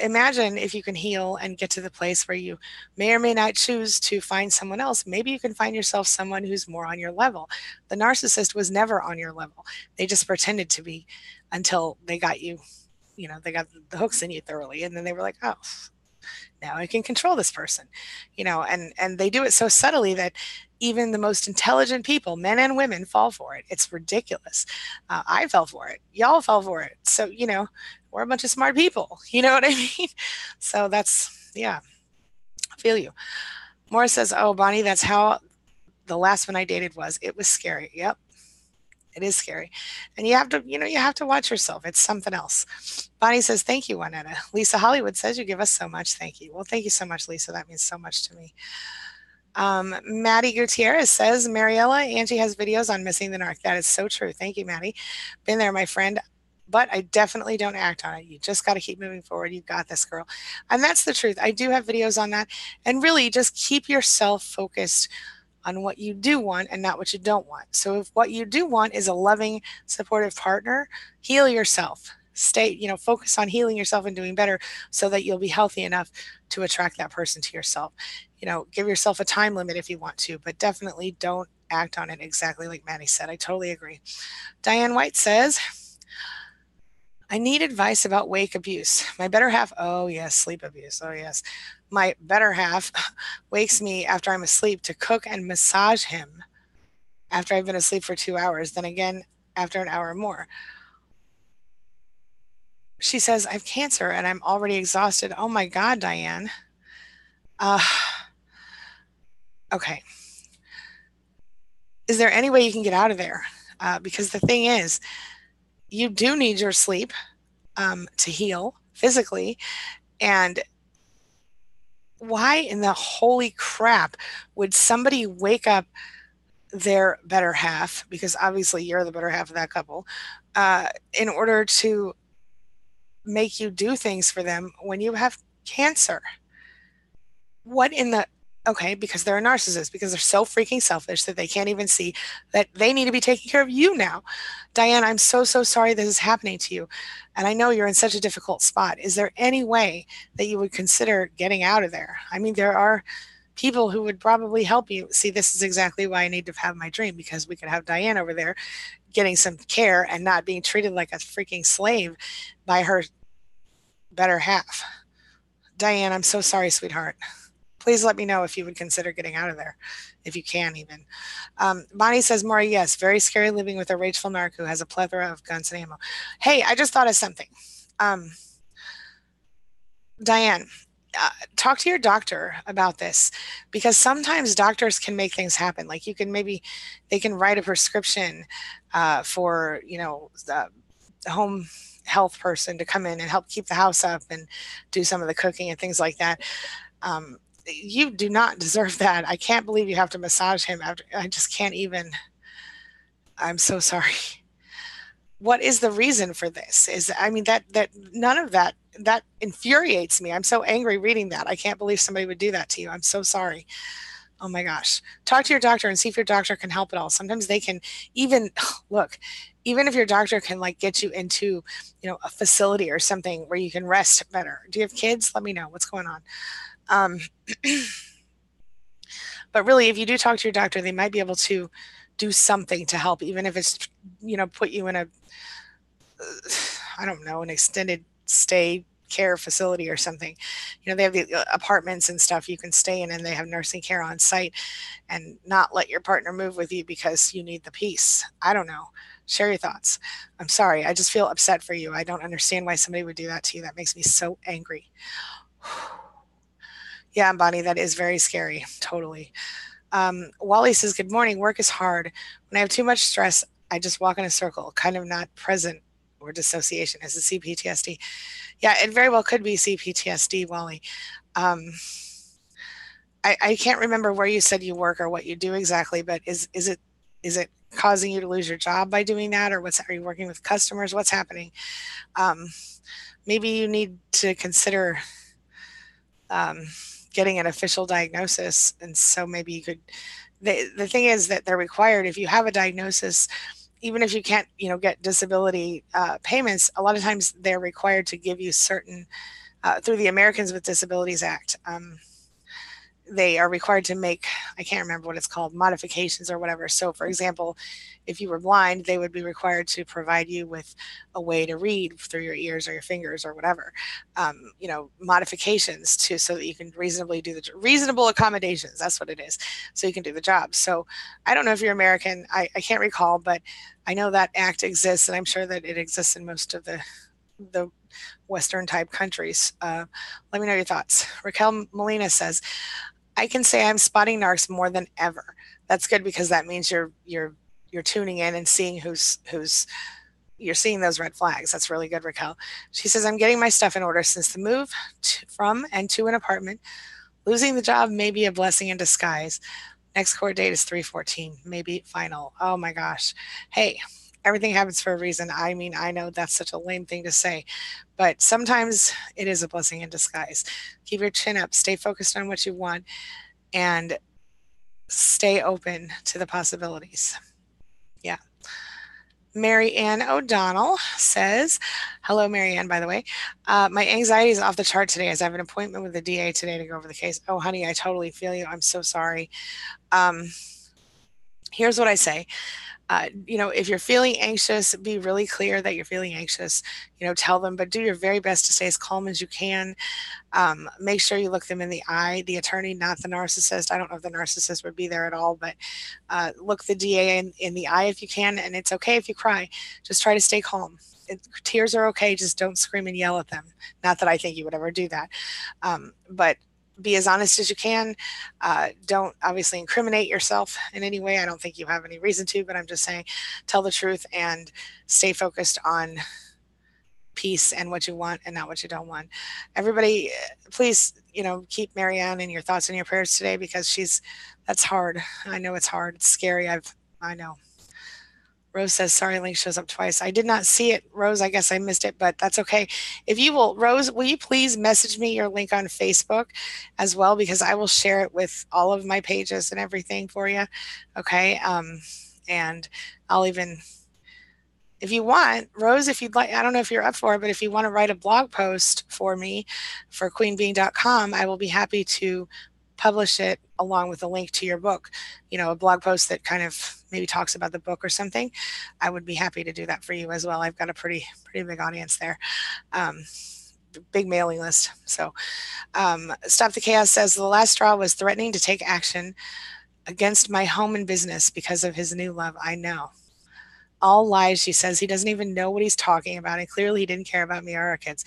imagine if you can heal and get to the place where you may or may not choose to find someone else. Maybe you can find yourself someone who's more on your level. The narcissist was never on your level. They just pretended to be until they got you, they got the hooks in you thoroughly. And then they were like, oh, now I can control this person, and they do it so subtly that even the most intelligent people, men and women, fall for it. It's ridiculous. I fell for it. Y'all fell for it. So, we're a bunch of smart people. You know what I mean? So that's, yeah, I feel you. Morris says, oh, Bonnie, that's how the last one I dated was. It was scary. Yep. It is scary. And you have to watch yourself. It's something else. Bonnie says, thank you, Juanetta. Lisa Hollywood says, you give us so much. Thank you. Well, thank you so much, Lisa. That means so much to me. Maddie Gutierrez says, Mariella, Angie has videos on missing the narc. That is so true. Thank you, Maddie. Been there, my friend. But I definitely don't act on it. You just got to keep moving forward. You got this, girl. And that's the truth. I do have videos on that. And really, just keep yourself focused on what you do want and not what you don't want. So if what you do want is a loving, supportive partner, heal yourself. Focus on healing yourself and doing better so that you'll be healthy enough to attract that person to yourself. Give yourself a time limit if you want to, but definitely don't act on it exactly like Maddie said. I totally agree. Diane White says, I need advice about wake abuse. My better half, oh yes, sleep abuse, oh yes. My better half wakes me after I'm asleep to cook and massage him after I've been asleep for 2 hours, then again after an hour or more. She says, I have cancer and I'm already exhausted. Oh my God, Diane. Okay. Is there any way you can get out of there? Because the thing is, you do need your sleep to heal physically. And why in the holy crap would somebody wake up their better half, because obviously you're the better half of that couple, in order to make you do things for them when you have cancer? What in the Okay, because they're a narcissist, because they're so freaking selfish that they can't even see that they need to be taking care of you now. Diane, I'm so sorry this is happening to you. And I know you're in such a difficult spot. Is there any way that you would consider getting out of there? I mean, there are people who would probably help you. See, this is exactly why I need to have my dream, because we could have Diane over there getting some care and not being treated like a freaking slave by her better half. Diane, I'm so sorry, sweetheart. Please let me know if you would consider getting out of there, if you can even. Bonnie says, Maury, yes, very scary living with a rageful narc who has a plethora of guns and ammo. Hey, I just thought of something. Diane, talk to your doctor about this, because sometimes doctors can make things happen. Like they can write a prescription for, the home health person to come in and help keep the house up and do some of the cooking and things like that. You do not deserve that. I can't believe you have to massage him after. I just can't even. I'm so sorry. What is the reason for this? That none of that infuriates me. I'm so angry reading that. I can't believe somebody would do that to you. I'm so sorry. Oh my gosh. Talk to your doctor and see if your doctor can help at all. Sometimes they can even look, even if your doctor can get you into, a facility or something where you can rest better. Do you have kids? Let me know what's going on. But really, if you do talk to your doctor, they might be able to do something to help, even if it's, put you in I don't know, an extended stay care facility or something. They have the apartments and stuff you can stay in, and they have nursing care on site, and not let your partner move with you because you need the peace. I don't know. Share your thoughts. I'm sorry. I just feel upset for you. I don't understand why somebody would do that to you. That makes me so angry. Yeah, Bonnie, that is very scary. Totally. Wally says, good morning. Work is hard. When I have too much stress, I just walk in a circle, kind of not present, or dissociation. Is it CPTSD? Yeah, it very well could be CPTSD, Wally. I I can't remember where you said you work or what you do exactly, but is it causing you to lose your job by doing that, or are you working with customers? What's happening? Um, Maybe you need to consider um, getting an official diagnosis, and so maybe you could. The thing is that they're required if you have a diagnosis, even if you can't, get disability payments. A lot of times they're required to give you certain through the Americans with Disabilities Act. They are required to make, I can't remember what it's called, modifications or whatever. So, for example, if you were blind, they would be required to provide you with a way to read through your ears or your fingers or whatever, modifications to so that you can reasonably do the reasonable accommodations. That's what it is. So you can do the job. So I don't know if you're American. I can't recall, but I know that act exists, and I'm sure that it exists in most of the Western type countries. Let me know your thoughts. Raquel Molina says, I can say I'm spotting narcs more than ever. That's good because that means you're tuning in and seeing who's you're seeing those red flags. That's really good, Raquel. She says I'm getting my stuff in order since the move from and to an apartment. Losing the job may be a blessing in disguise. Next court date is 3/14, maybe final. Oh my gosh. Hey, everything happens for a reason. I mean, I know that's such a lame thing to say, but sometimes it is a blessing in disguise. Keep your chin up, stay focused on what you want, and stay open to the possibilities. Yeah. Mary Ann O'Donnell says, hello, Mary Ann, by the way. My anxiety is off the chart today as I have an appointment with the DA today to go over the case. Oh, honey, I totally feel you. I'm so sorry. Here's what I say. If you're feeling anxious, be really clear that you're feeling anxious. Tell them, but do your very best to stay as calm as you can. Make sure you look them in the eye, the attorney, not the narcissist. I don't know if the narcissist would be there at all, but look the DA in the eye if you can, and it's okay if you cry. Just try to stay calm. Tears are okay, just don't scream and yell at them. Not that I think you would ever do that, but be as honest as you can. Don't obviously incriminate yourself in any way. I don't think you have any reason to, but I'm just saying tell the truth and stay focused on peace and what you want and not what you don't want. Everybody, please, keep Marianne in your thoughts and your prayers today because that's hard. I know it's hard. It's scary. I know. Rose says, sorry, link shows up twice. I did not see it, Rose. I guess I missed it, but that's okay. If you will, Rose, will you please message me your link on Facebook as well? Because I will share it with all of my pages and everything for you. Okay. And I'll even, if you want, Rose, if you'd like, I don't know if you're up for it, but if you want to write a blog post for me for queenbeing.com, I will be happy to publish it along with a link to your book, a blog post that kind of maybe talks about the book or something. I would be happy to do that for you as well. I've got a pretty big audience there. Big mailing list. So Stop the Chaos says the last straw was threatening to take action against my home and business because of his new love. I know. All lies, she says. He doesn't even know what he's talking about, and clearly he didn't care about me or our kids.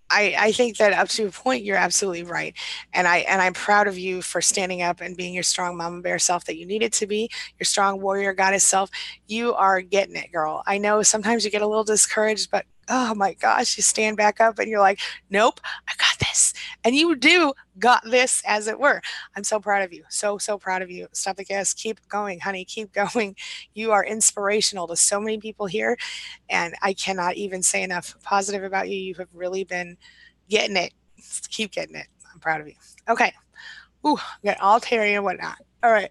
I think that up to a point, you're absolutely right. And I'm proud of you for standing up and being your strong mama bear self that you needed to be, your strong warrior goddess self. You are getting it, girl. I know sometimes you get a little discouraged, but oh my gosh, you stand back up and you're like, nope, I got this. And you do got this, as it were. I'm so proud of you. So proud of you. Stop the gas. Keep going, honey. Keep going. You are inspirational to so many people here. And I cannot even say enough positive about you. You have really been getting it. Keep getting it. I'm proud of you. Okay. Ooh, got all teary and whatnot. All right.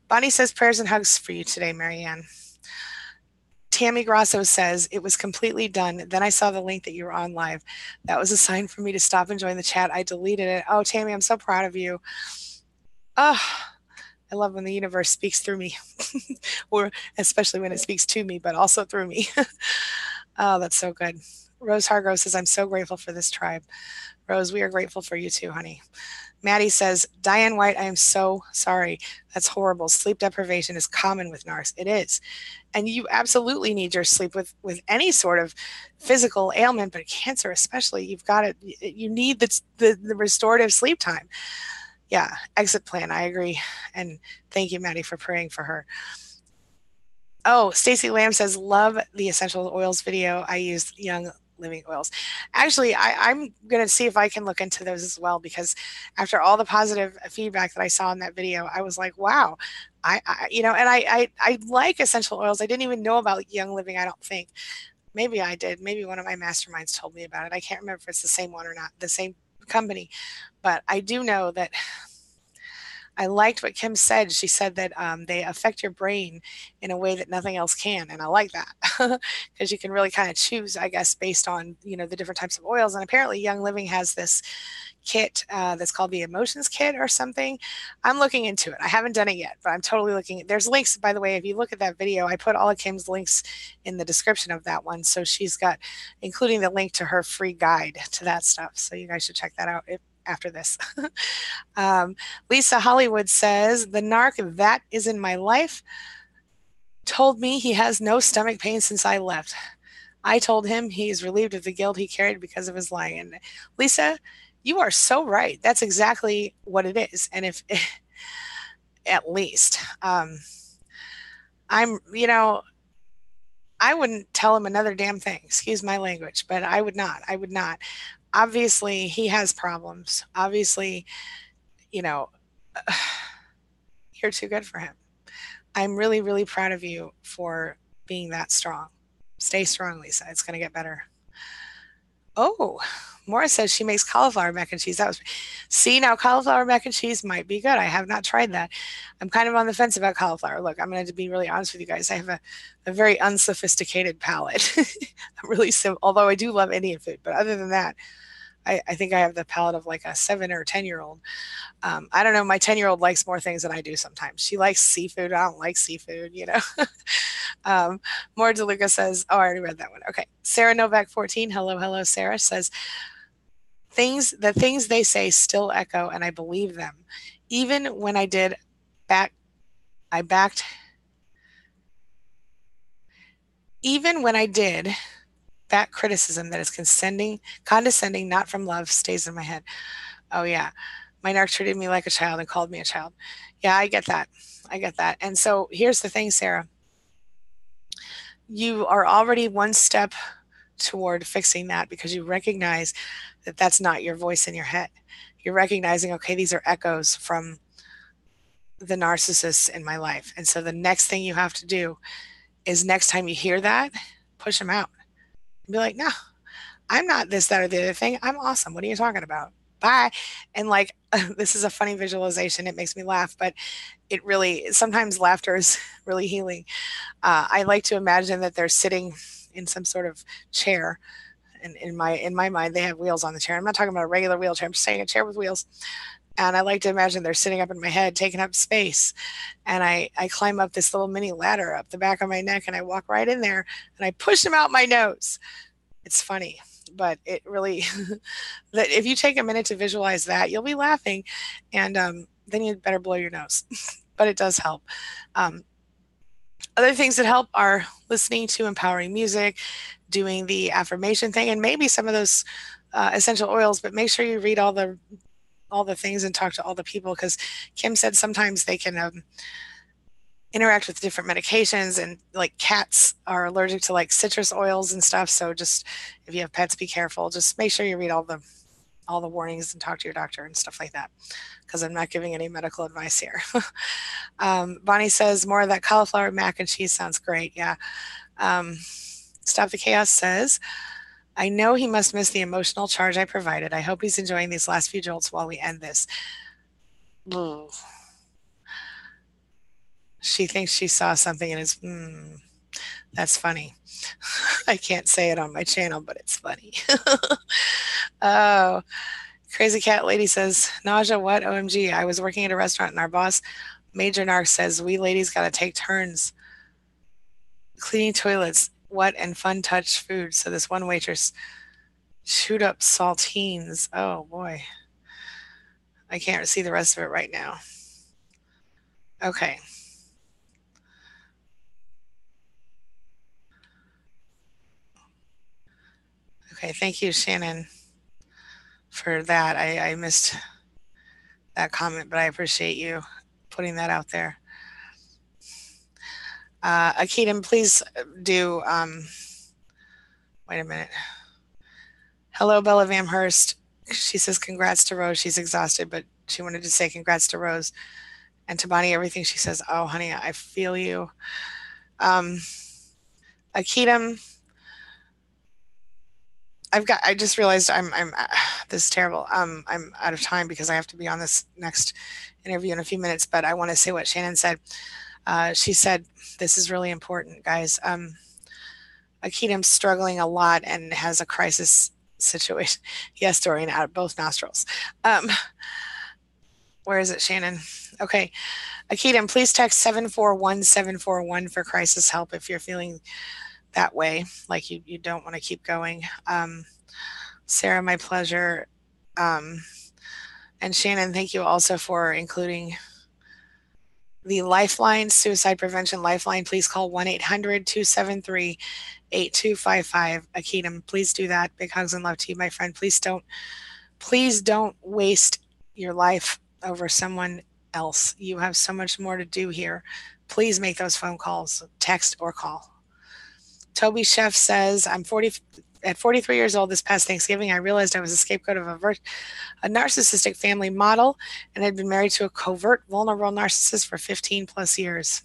Bonnie says prayers and hugs for you today, Marianne. Tammy Grasso says, it was completely done. Then I saw the link that you were on live. That was a sign for me to stop and join the chat. I deleted it. Oh, Tammy, I'm so proud of you. Oh, I love when the universe speaks through me, or especially when it speaks to me, but also through me. Oh, that's so good. Rose Hargrove says, I'm so grateful for this tribe. Rose, we are grateful for you too, honey. Maddie says, Diane White, I am so sorry. That's horrible. Sleep deprivation is common with NARS. It is. And you absolutely need your sleep with any sort of physical ailment, but cancer especially, you've got it. You need the restorative sleep time. Yeah, exit plan. I agree. And thank you, Maddie, for praying for her. Oh, Stacy Lamb says, love the essential oils video. I use young living oils. Actually, I'm going to see if I can look into those as well, because after all the positive feedback that I saw in that video, I was like, wow, and I like essential oils. I didn't even know about Young Living, I don't think. Maybe I did. Maybe one of my masterminds told me about it. I can't remember if it's the same one or not, the same company. But I do know that I liked what Kim said. She said that they affect your brain in a way that nothing else can, and I like that because you can really kind of choose, I guess, based on the different types of oils. And apparently, Young Living has this kit that's called the Emotions Kit or something. I'm looking into it. I haven't done it yet, but I'm totally looking. There's links, by the way. If you look at that video, I put all of Kim's links in the description of that one, so she's got, including the link to her free guide to that stuff. So you guys should check that out after this. Lisa Hollywood says, the narc that is in my life told me he has no stomach pain since I left. I told him he's relieved of the guilt he carried because of his lying. And Lisa, you are so right. That's exactly what it is. And if, at least, I'm, I wouldn't tell him another damn thing. Excuse my language, but I would not. I would not. Obviously, he has problems. Obviously, you know, you're too good for him. I'm really, really proud of you for being that strong. Stay strong, Lisa. It's going to get better. Oh, Maura says she makes cauliflower mac and cheese. See, now cauliflower mac and cheese might be good. I have not tried that. I'm kind of on the fence about cauliflower. Look, I'm going to be really honest with you guys. I have a very unsophisticated palate. I'm really simple, although I do love Indian food. But other than that, I think I have the palate of like a 7 or 10-year-old. I don't know. My 10-year-old likes more things than I do sometimes. She likes seafood. I don't like seafood. More DeLuca says, oh, I already read that one. Okay. Sarah Novak 14. Hello, hello. Sarah says, the things they say still echo and I believe them. Even when I did I backed, even when I did that criticism that is condescending, not from love, stays in my head. Oh yeah. My narc treated me like a child and called me a child. Yeah, I get that. I get that. And so here's the thing, Sarah. You are already one step toward fixing that because you recognize that that's not your voice in your head. You're recognizing, okay, these are echoes from the narcissists in my life. And so the next thing you have to do is next time you hear that, push them out. Be like, no, I'm not this, that, or the other thing. I'm awesome. What are you talking about? Bye. And like, this is a funny visualization. It makes me laugh, but sometimes laughter is really healing. I like to imagine that they're sitting in some sort of chair. And in my mind, they have wheels on the chair. I'm not talking about a regular wheelchair. I'm just saying a chair with wheels. And I like to imagine they're sitting up in my head, taking up space. And I climb up this little mini ladder up the back of my neck and I walk right in there and I push them out my nose. It's funny, but it really, that if you take a minute to visualize that, you'll be laughing. And then you better blow your nose. But it does help. Other things that help are listening to empowering music, doing the affirmation thing, and maybe some of those essential oils, but make sure you read all the things and talk to all the people, because Kim said sometimes they can interact with different medications, and like cats are allergic to like citrus oils and stuff. So just if you have pets, be careful. Just make sure you read all the warnings and talk to your doctor and stuff like that, because I'm not giving any medical advice here. Bonnie says more of that cauliflower mac and cheese sounds great. Yeah. Stop the Chaos says, I know he must miss the emotional charge I provided. I hope he's enjoying these last few jolts while we end this. Ugh. She thinks she saw something and is, that's funny. I can't say it on my channel, but it's funny. Oh, Crazy Cat Lady says, nausea, what? OMG. I was working at a restaurant and our boss, Major Narc, says, we ladies got to take turns cleaning toilets, what, and fun touch food. So this one waitress chewed up saltines. Oh boy. I can't see the rest of it right now. Okay. Okay, thank you, Shannon, for that. I missed that comment, but I appreciate you putting that out there. Akeem, please do, wait a minute. Hello, Bella Amherst. She says congrats to Rose. She's exhausted, but she wanted to say congrats to Rose. And to Bonnie, everything she says, oh, honey, I feel you. Um, Akitam, I just realized this is terrible. I'm out of time because I have to be on this next interview in a few minutes, but I want to say what Shannon said. She said, this is really important, guys. Akitam's struggling a lot and has a crisis situation. Yes, Dorian, out of both nostrils. Where is it, Shannon? Okay. Akitam, please text 741741 for crisis help if you're feeling that way, like you don't want to keep going. Sarah, my pleasure. And Shannon, thank you also for including the Lifeline, Suicide Prevention Lifeline. Please call 1-800-273-8255. Akitam, please do that. Big hugs and love to you, my friend. Please don't waste your life over someone else. You have so much more to do here. Please make those phone calls, text or call. Toby Chef says, at 43 years old this past Thanksgiving, I realized I was a scapegoat of a narcissistic family model and had been married to a covert, vulnerable narcissist for 15 plus years.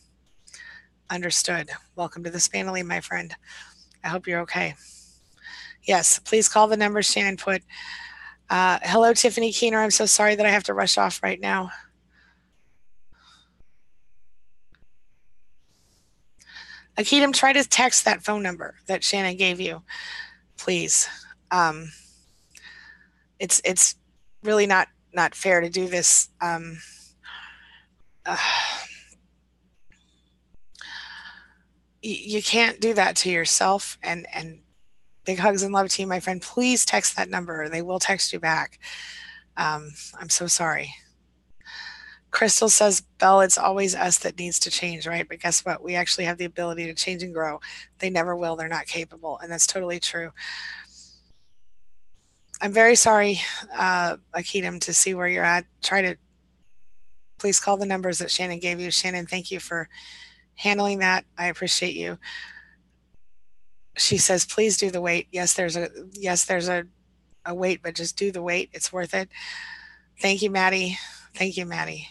Understood. Welcome to this family, my friend. I hope you're okay. Yes, please call the number Shannon put. Hello, Tiffany Keener. I'm so sorry that I have to rush off right now. Akitam, try to text that phone number that Shannon gave you, please. It's really not fair to do this. You can't do that to yourself. And big hugs and love to you, my friend. Please text that number. They will text you back. I'm so sorry. Crystal says, Belle, it's always us that needs to change, right? But guess what? We actually have the ability to change and grow. They never will. They're not capable. And that's totally true. I'm very sorry, Akitam, to see where you're at. Please call the numbers that Shannon gave you. Shannon, thank you for handling that. I appreciate you. She says, please do the wait. Yes, there's a wait, but just do the wait. It's worth it. Thank you, Maddie. Thank you, Maddie.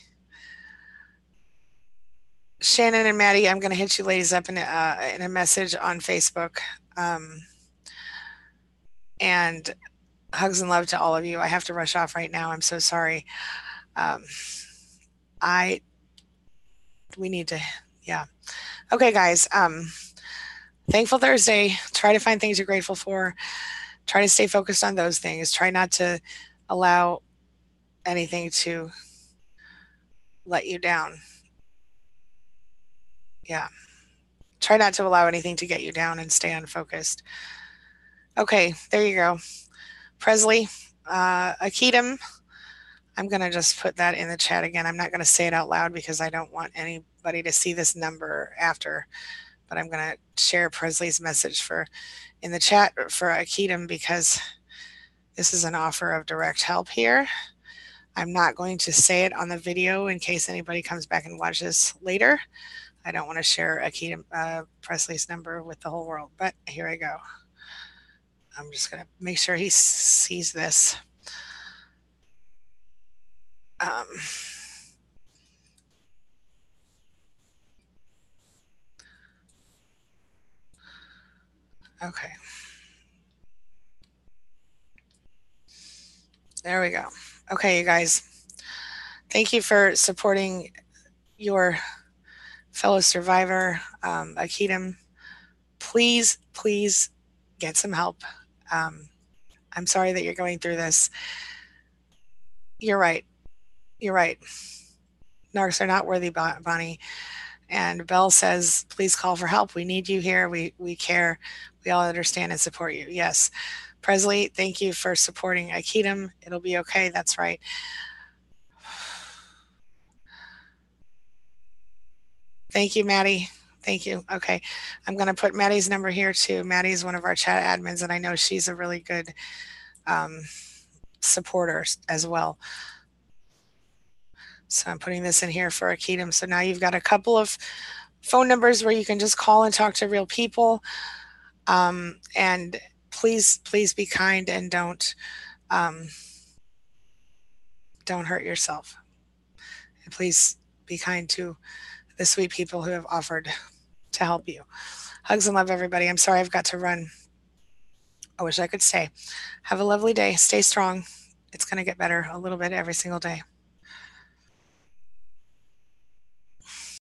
Shannon and Maddie, I'm going to hit you ladies up in a message on Facebook. And hugs and love to all of you. I have to rush off right now. I'm so sorry. We need to, yeah. Okay, guys. Thankful Thursday. Try to find things you're grateful for. Try to stay focused on those things. Try not to allow anything to let you down. Yeah. Try not to allow anything to get you down and stay unfocused. Okay, there you go. Presley, Akitam, I'm going to just put that in the chat again. I'm not going to say it out loud because I don't want anybody to see this number after, but I'm going to share Presley's message in the chat for Akitam because this is an offer of direct help here. I'm not going to say it on the video in case anybody comes back and watches later. I don't want to share Akitam Presley's number with the whole world, but here I go. I'm just going to make sure he sees this. Okay. There we go. Okay, you guys. Thank you for supporting your fellow survivor, Akitam. Please get some help. I'm sorry that you're going through this. You're right. You're right. Narcs are not worthy, Bonnie. And Belle says, please call for help. We need you here. We care. We all understand and support you. Yes. Presley, thank you for supporting Akitam. It'll be okay. That's right. Thank you, Maddie. Thank you. Okay. I'm going to put Maddie's number here too. Maddie's one of our chat admins, and I know she's a really good supporter as well. So I'm putting this in here for Akitam. So now you've got a couple of phone numbers where you can just call and talk to real people. And please be kind and um, don't hurt yourself. And please be kind to the sweet people who have offered to help you. Hugs and love, everybody. I'm sorry I've got to run. I wish I could stay. Have a lovely day. Stay strong. It's going to get better a little bit every single day.